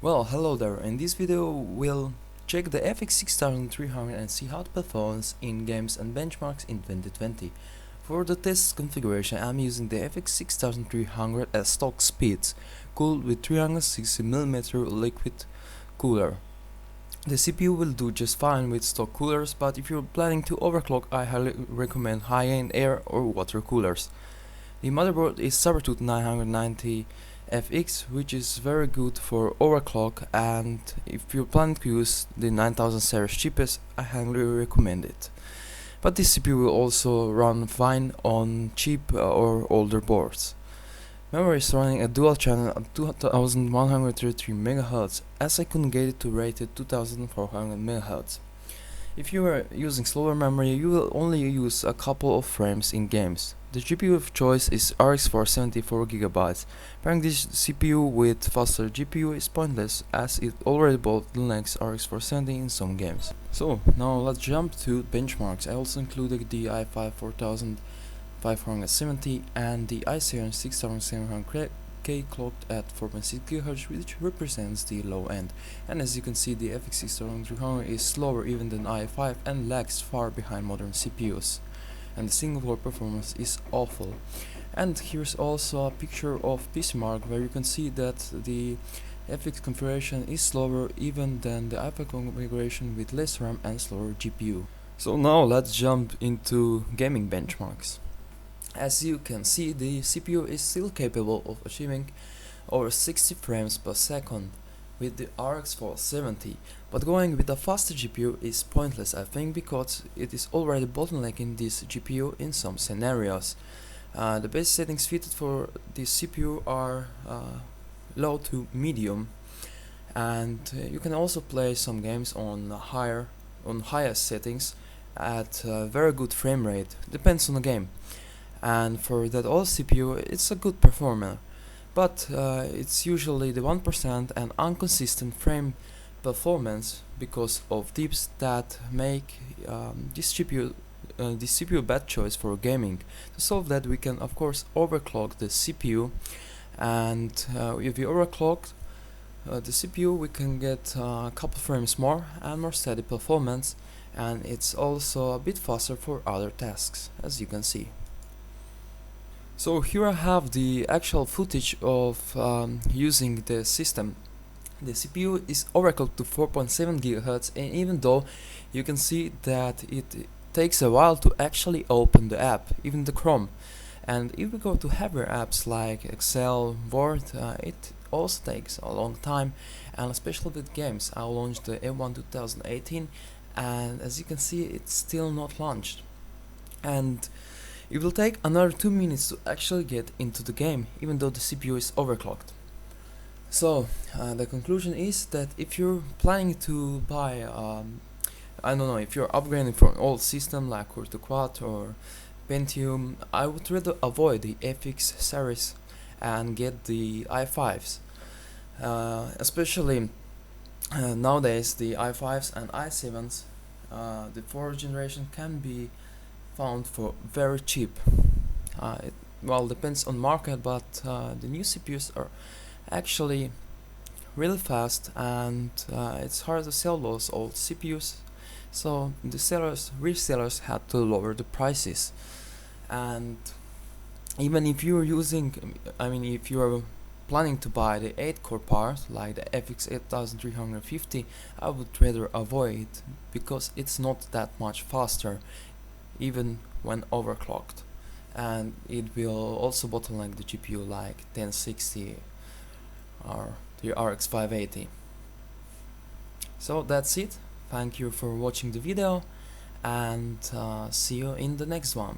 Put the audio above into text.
Well, hello there. In this video we'll check the FX 6300 and see how it performs in games and benchmarks in 2020. For the test configuration I'm using the FX 6300 at stock speeds, cooled with 360mm liquid cooler. The CPU will do just fine with stock coolers, but if you're planning to overclock I highly recommend high-end air or water coolers. The motherboard is Sabertooth 990 FX, which is very good for overclock, and if you plan to use the 9000 series chipset, I highly recommend it. But this CPU will also run fine on cheap or older boards. Memory is running a dual channel at 2133 MHz, as I couldn't get it to rated 2400 MHz. If you are using slower memory, you will only use a couple of frames in games. The GPU of choice is RX 470 4GB. Pairing this CPU with faster GPU is pointless, as it already bottlenecks RX 470 in some games. So now let's jump to benchmarks. I also included the i5 4570 and the i7 6700K clocked at 4.6 GHz, which represents the low end. And as you can see, the FX 6300 is slower even than i5 and lags far behind modern CPUs. And the single core performance is awful. And here's also a picture of PCMark where you can see that the FX configuration is slower even than the i5 configuration with less RAM and slower GPU. So now let's jump into gaming benchmarks. As you can see, the CPU is still capable of achieving over 60 frames per second with the RX 470, but going with a faster GPU is pointless, I think, because it is already bottlenecking this GPU in some scenarios. The base settings fitted for this CPU are low to medium, and you can also play some games on higher settings at very good frame rate, depends on the game. And for that old CPU it's a good performer, but it's usually the 1% and inconsistent frame performance because of dips that make this CPU bad choice for gaming. To solve that, we can of course overclock the CPU, and if we overclock the CPU we can get a couple frames more and more steady performance, and it's also a bit faster for other tasks, as you can see. So here I have the actual footage of using the system. The CPU is overclocked to 4.7 GHz, and even though you can see that it takes a while to actually open the app, even the Chrome. And if we go to heavier apps like Excel, Word, it also takes a long time, and especially with games. I launched the M1 2018, and as you can see it's still not launched. And it will take another 2 minutes to actually get into the game, even though the CPU is overclocked. So the conclusion is that if you're planning to buy, I don't know, if you're upgrading from an old system like Core to Quad or Pentium, I would rather avoid the FX series and get the i5s. Especially nowadays the i5s and i7s, the 4th generation can be found for very cheap. It depends on market, but the new CPUs are actually really fast, and it's hard to sell those old CPUs, so the resellers had to lower the prices. And even if you're if you're planning to buy the 8-core part like the FX 8350, I would rather avoid it because it's not that much faster even when overclocked, and it will also bottleneck the GPU like 1060 or the RX 580. So that's it. Thank you for watching the video, and see you in the next one.